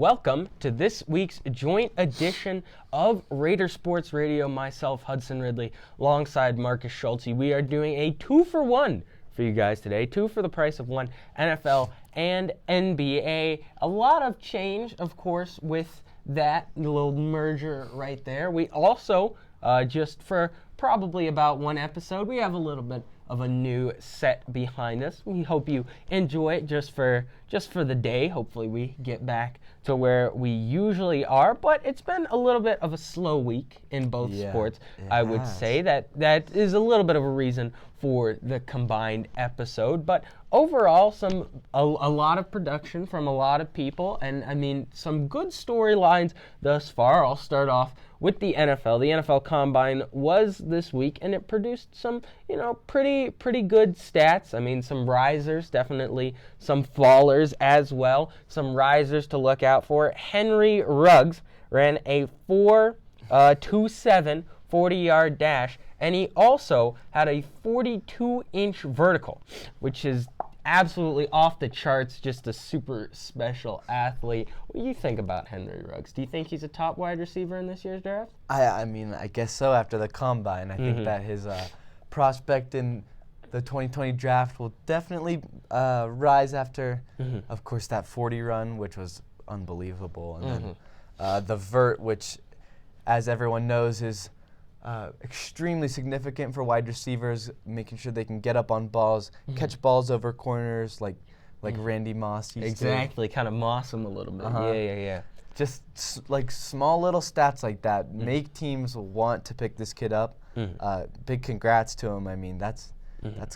welcome to this week's joint edition of Raider Sports Radio. Myself, Hudson Ridley, alongside Marcus Shultze. We are doing a 2-for-1 for you guys today. 2 for the price of 1, NFL and NBA. A lot of change, of course, with that little merger right there. We also, just for probably about one episode, we have a little bit of a new set behind us. We hope you enjoy it just for the day. Hopefully we get back to where we usually are, but it's been a little bit of a slow week in both sports. I would say that is a little bit of a reason for the combined episode, but overall a lot of production from a lot of people, and I mean some good storylines thus far. I'll start off with the NFL. The NFL Combine was this week, and it produced some, pretty good stats. I mean, some risers, definitely some fallers as well. Some risers to look out for. Henry Ruggs ran a 4.27 40-yard dash, and he also had a 42-inch vertical, which is absolutely off the charts, just a super special athlete. What do you think about Henry Ruggs? Do you think he's a top wide receiver in this year's draft? I mean, I guess so after the Combine. I think that his prospect in the 2020 draft will definitely rise after, of course, that 40 run, which was unbelievable. And then the vert, which, as everyone knows, is extremely significant for wide receivers, making sure they can get up on balls, catch balls over corners like Randy Moss used to. Exactly, kind of moss him a little bit. Yeah. Just like small little stats like that make teams want to pick this kid up. Big congrats to him. I mean, that's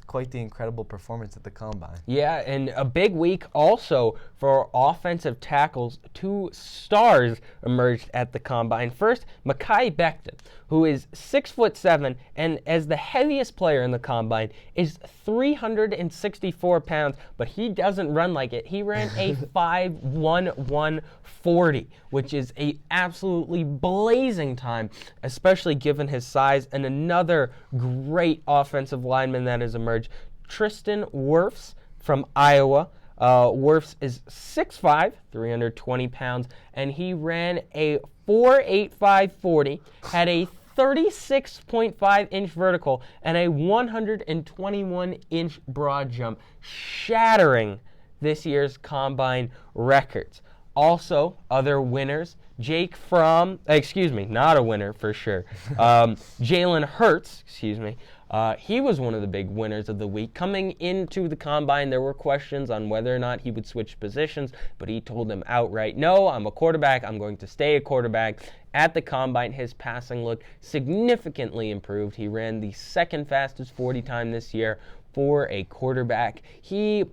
quite the incredible performance at the Combine. Yeah, and a big week also for offensive tackles. 2 stars emerged at the Combine. First, Mekhi Becton, who is 6'7", and as the heaviest player in the Combine, is 364 pounds, but he doesn't run like it. He ran a 5.11 40, which is a absolutely blazing time, especially given his size. And another great offensive lineman that has emerged, Tristan Wirfs from Iowa. Wirfs is 6'5", 320 pounds, and he ran a 4.85 40, had a 36.5-inch vertical, and a 121-inch broad jump, shattering this year's Combine records. Also, other winners, not a winner for sure. Jalen Hurts, he was one of the big winners of the week. Coming into the Combine, there were questions on whether or not he would switch positions, but he told them outright, no, I'm a quarterback, I'm going to stay a quarterback. At the Combine, his passing looked significantly improved. He ran the second fastest 40 time this year for a quarterback. He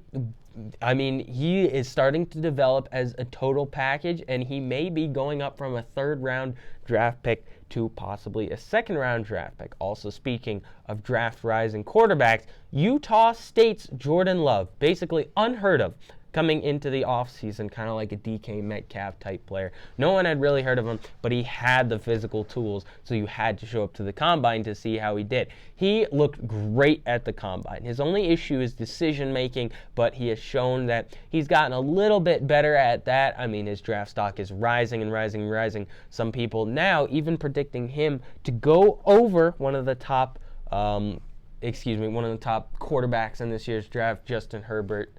is starting to develop as a total package, and he may be going up from a third-round draft pick to possibly a second-round draft pick. Also, speaking of draft-rising quarterbacks, Utah State's Jordan Love, basically unheard of, coming into the offseason, kind of like a DK Metcalf type player. No one had really heard of him, but he had the physical tools, so you had to show up to the Combine to see how he did. He looked great at the Combine. His only issue is decision-making, but he has shown that he's gotten a little bit better at that. I mean, his draft stock is rising and rising and rising. Some people now even predicting him to go over one of the top quarterbacks in this year's draft, Justin Herbert,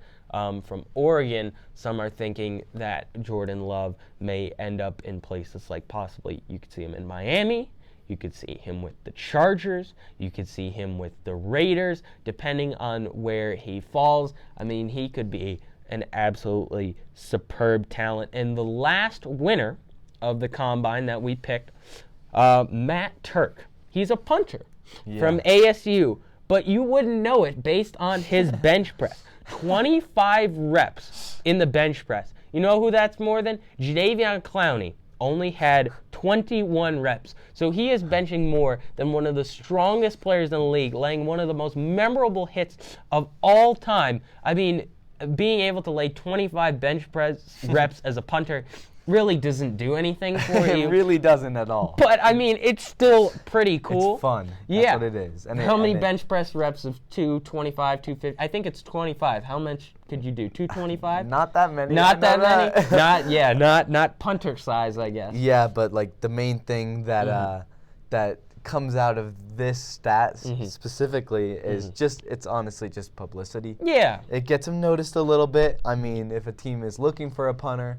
from Oregon. Some are thinking that Jordan Love may end up in places like possibly you could see him in Miami, you could see him with the Chargers, you could see him with the Raiders, depending on where he falls. I mean, he could be an absolutely superb talent. And the last winner of the Combine that we picked, Matt Turk. He's a punter from ASU, but you wouldn't know it based on his bench press. 25 reps in the bench press. You know who that's more than? Jadeveon Clowney only had 21 reps. So he is benching more than one of the strongest players in the league, laying one of the most memorable hits of all time. I mean, being able to lay 25 bench press reps as a punter really doesn't do anything for you. It really doesn't at all. But, I mean, it's still pretty cool. It's fun. That's what it is. How many bench press reps of 225, 250? I think it's 25. How much could you do? 225? Not that many. Not that many? Not punter size, I guess. Yeah, but like the main thing that that comes out of this stat specifically is it's honestly just publicity. Yeah. It gets him noticed a little bit. I mean, if a team is looking for a punter,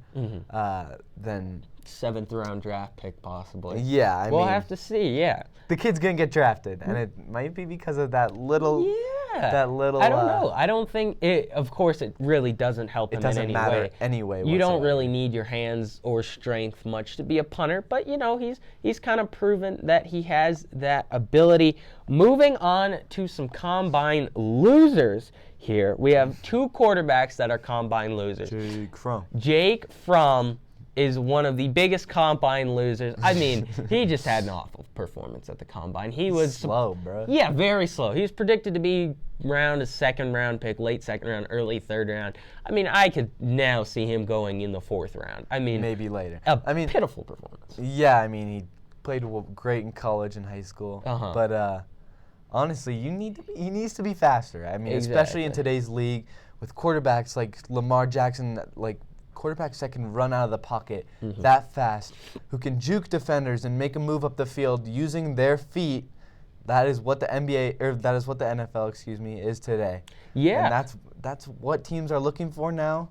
then 7th round draft pick possibly. Yeah, I mean, we'll have to see. Yeah. The kid's gonna get drafted, and it might be because of that little. Yeah. That little. I don't know. I don't think it. Of course, it really doesn't help him in any way. It doesn't matter anyway. You don't really need your hands or strength much to be a punter, but you know he's kind of proven that he has that ability. Moving on to some combine losers here, we have 2 quarterbacks that are combine losers. Jake Fromm is one of the biggest combine losers. I mean, he just had an awful performance at the combine. He was slow, bro. Yeah, very slow. He was predicted to be around a 2nd round pick, late 2nd round, early 3rd round. I mean, I could now see him going in the 4th round. I mean, maybe later. Pitiful performance. Yeah, I mean, he played great in college and high school, but honestly, he needs to be faster. I mean, especially in today's league with quarterbacks like Lamar Jackson, like quarterbacks that can run out of the pocket that fast, who can juke defenders and make a move up the field using their feet. That is what the NFL, is today. Yeah. And that's what teams are looking for now.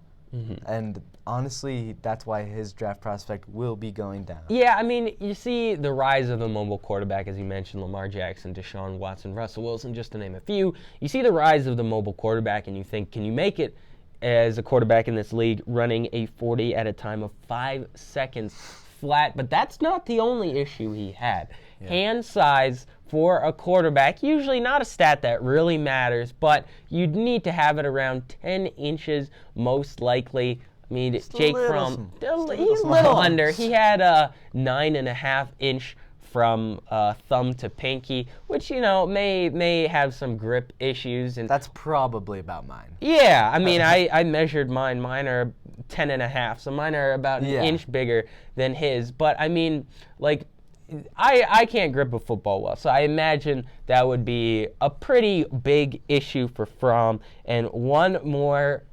And honestly, that's why his draft prospect will be going down. Yeah, I mean, you see the rise of the mobile quarterback, as you mentioned, Lamar Jackson, Deshaun Watson, Russell Wilson, just to name a few. You see the rise of the mobile quarterback, and you think, can you make it as a quarterback in this league running a 40 at a time of 5 seconds flat? But that's not the only issue he had. Yeah. Hand size for a quarterback, usually not a stat that really matters, but you'd need to have it around 10 inches most likely. I mean, Jake Fromm, he's a little under. He had a 9.5 inch from thumb to pinky, which, you know, may have some grip issues. And that's probably about mine. Yeah, I mean, I measured mine. Mine are 10.5, so mine are about an inch bigger than his. But, I mean, like, I can't grip a football well, so I imagine that would be a pretty big issue for Fromm. And one more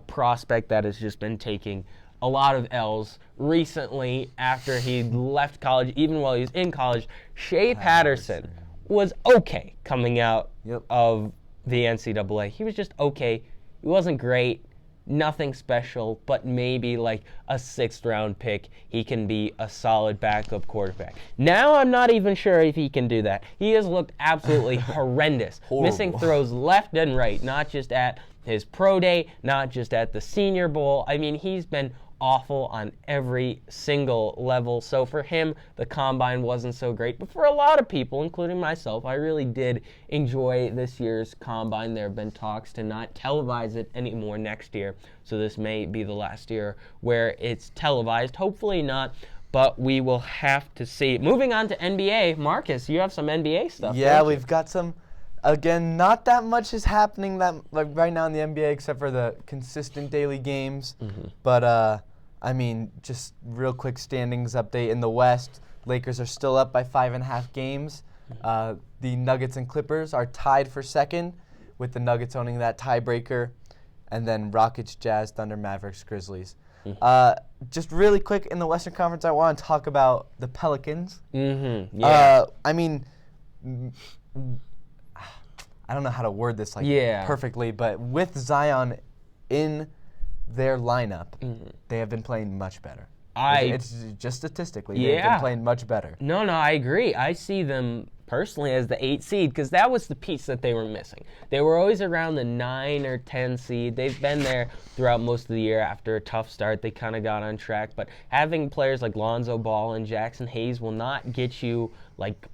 prospect that has just been taking a lot of L's recently after he left college, even while he was in college. Shea Patterson was okay coming out of the NCAA. He was just okay. He wasn't great, nothing special, but maybe like a 6th round pick, he can be a solid backup quarterback. Now I'm not even sure if he can do that. He has looked absolutely horrendous, missing throws left and right, not just at his pro day, not just at the Senior Bowl. I mean, he's been awful on every single level. So for him, the combine wasn't so great. But for a lot of people, including myself, I really did enjoy this year's combine. There have been talks to not televise it anymore next year. So this may be the last year where it's televised. Hopefully not, but we will have to see. Moving on to NBA, Marcus, you have some NBA stuff. Yeah, we've got some. Again, not that much is happening right now in the NBA except for the consistent daily games. But I mean, just real quick standings update in the West. Lakers are still up by 5.5 games. The Nuggets and Clippers are tied for 2nd, with the Nuggets owning that tiebreaker, and then Rockets, Jazz, Thunder, Mavericks, Grizzlies. Just really quick in the Western Conference, I want to talk about the Pelicans. Yeah. I mean, I don't know how to word this perfectly, but with Zion in their lineup, they have been playing much better. It's just statistically, they've been playing much better. No, I agree. I see them personally as the 8th seed because that was the piece that they were missing. They were always around the 9 or 10 seed. They've been there throughout most of the year. After a tough start, they kind of got on track. But having players like Lonzo Ball and Jackson Hayes will not get you like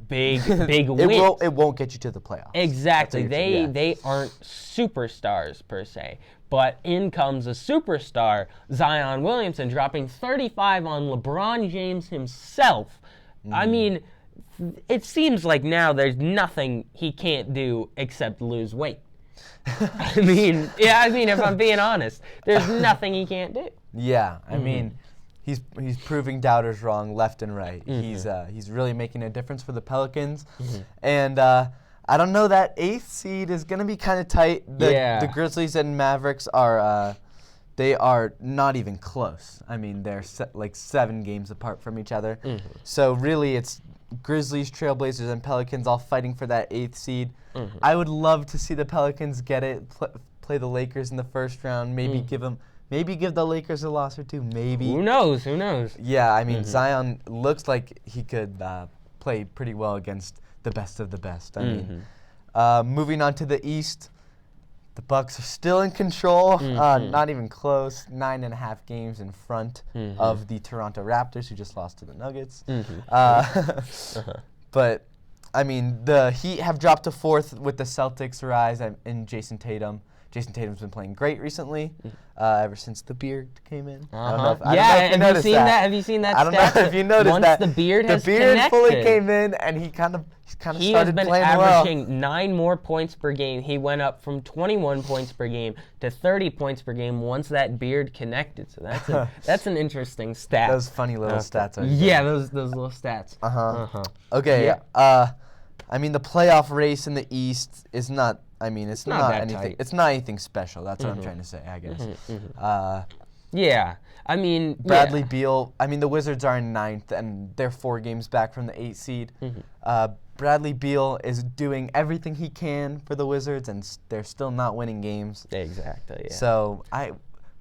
big wins. It won't get you to the playoffs. Exactly. They aren't superstars per se. But in comes a superstar, Zion Williamson, dropping 35 on LeBron James himself. I mean, it seems like now there's nothing he can't do except lose weight. I mean, if I'm being honest, there's nothing he can't do. Yeah, I mean, he's proving doubters wrong left and right. He's really making a difference for the Pelicans. And I don't know. That 8th seed is going to be kind of tight. The Grizzlies and Mavericks are they are not even close. I mean, they're like 7 games apart from each other. Mm-hmm. So really, it's Grizzlies, Trailblazers, and Pelicans all fighting for that 8th seed. Mm-hmm. I would love to see the Pelicans get it, play the Lakers in the first round, maybe give the Lakers a loss or two, maybe. Who knows? Yeah, I mean, Zion looks like he could play pretty well against the best of the best. I mean, moving on to the East, the Bucks are still in control, not even close, 9.5 games in front of the Toronto Raptors, who just lost to the Nuggets. But, I mean, the Heat have dropped to 4th with the Celtics' rise in Jason Tatum. Jason Tatum's been playing great recently, ever since the beard came in. I don't know if have you seen that? I don't know if you noticed Once that. The beard connected. Fully came in, and he kind of started playing well. He has been averaging 9 more points per game. He went up from 21 points per game to 30 points per game once that beard connected. So that's an interesting stat. Those funny little stats. Yeah, those little stats. Okay. Yeah. I mean, the playoff race in the East is not. I mean, it's not anything. Tight. It's not anything special. That's what I'm trying to say, I guess. Yeah, I mean, Bradley Beal. I mean, the Wizards are in 9th, and they're 4 games back from the 8th seed. Bradley Beal is doing everything he can for the Wizards, and they're still not winning games. Exactly. Yeah. So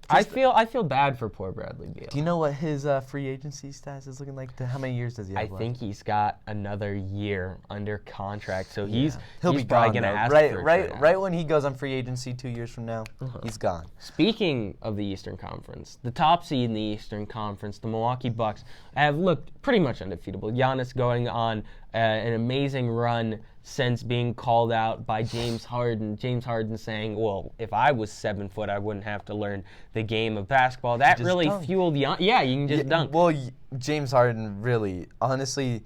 I feel bad for poor Bradley Beal. Do you know what his free agency status is looking like? How many years does he have left? I think he's got another year under contract, so he'll be probably gone, going to ask for right when he goes on free agency 2 years from now, he's gone. Speaking of the Eastern Conference, the top seed in the Eastern Conference, the Milwaukee Bucks, have looked pretty much undefeatable. Giannis going on an amazing run since being called out by James Harden. James Harden saying, well, if I was 7 foot, I wouldn't have to learn the game of basketball. That really fueled Giannis. Yeah, you can just dunk. Well, James Harden really, honestly,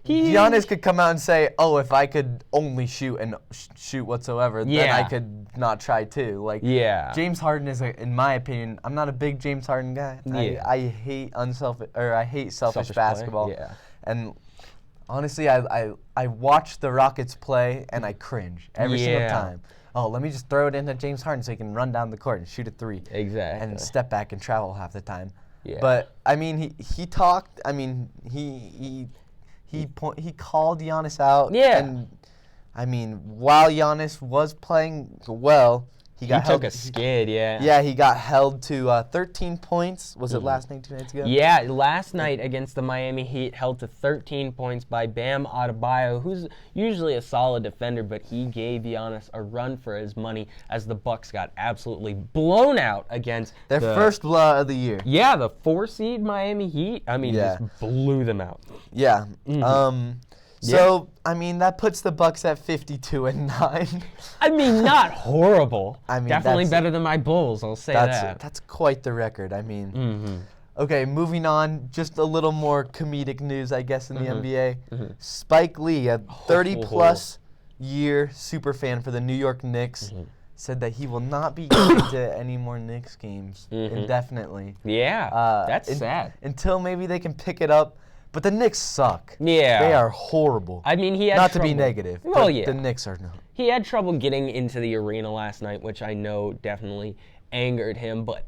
Giannis could come out and say, oh, if I could only shoot and shoot whatsoever, then I could not try too. James Harden is, in my opinion, I'm not a big James Harden guy. Yeah. I hate selfish basketball. Yeah. And honestly, I watch the Rockets play and I cringe every single time. Oh, let me just throw it into James Harden so he can run down the court and shoot a 3. Exactly. And step back and travel half the time. Yeah. But I mean, he talked. I mean, he called Giannis out. Yeah. And I mean, while Giannis was playing well, he took a skid. Yeah. Yeah, he got held to 13 points. Was it last night, 2 nights ago? Yeah, last night against the Miami Heat, held to 13 points by Bam Adebayo, who's usually a solid defender, but he gave Giannis a run for his money as the Bucks got absolutely blown out against their first blowout of the year. Yeah, the 4 seed Miami Heat. I mean, just blew them out. Yeah. So, I mean, that puts the Bucks at 52-9. I mean, not horrible. I mean, definitely better than my Bulls, I'll say that. That's quite the record. I mean, okay, moving on, just a little more comedic news, I guess, in the NBA. Spike Lee, a 30-plus year super fan for the New York Knicks, said that he will not be going to any more Knicks games indefinitely. Yeah, that's sad. Until maybe they can pick it up. But the Knicks suck. Yeah. They are horrible. I mean, he had not trouble. To be negative. Well, but the Knicks are not. He had trouble getting into the arena last night, which I know definitely angered him. But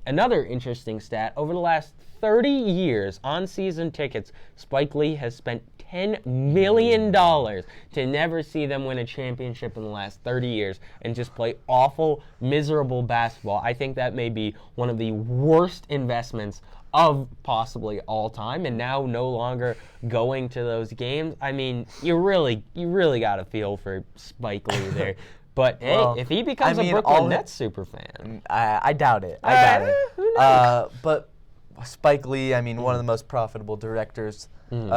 another interesting stat, over the last 30 years on season tickets, Spike Lee has spent $10 million to never see them win a championship in the last 30 years and just play awful, miserable basketball. I think that may be one of the worst investments of possibly all time, and now no longer going to those games. I mean, you really got to feel for Spike Lee there. But hey, if he becomes a Brooklyn Nets super fan, I doubt it. I doubt it. Who knows? But Spike Lee, I mean, one of the most profitable directors in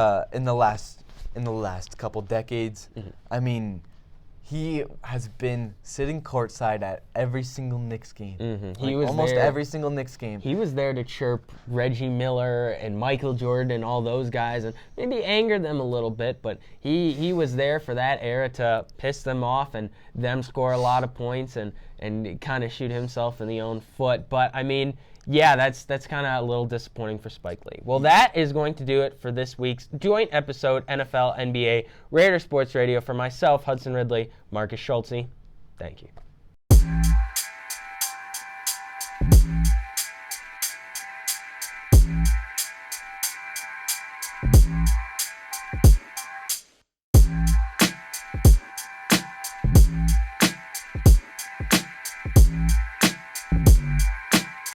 the last couple decades. I mean, he has been sitting courtside at every single Knicks game. He was almost there, every single Knicks game. He was there to chirp Reggie Miller and Michael Jordan and all those guys and maybe anger them a little bit, but he was there for that era to piss them off and them score a lot of points and kind of shoot himself in the own foot. But, I mean, Yeah, that's kind of a little disappointing for Spike Lee. Well, that is going to do it for this week's joint episode NFL NBA Raider Sports Radio. For myself, Hudson Ridley, Marcus Shultze, thank you.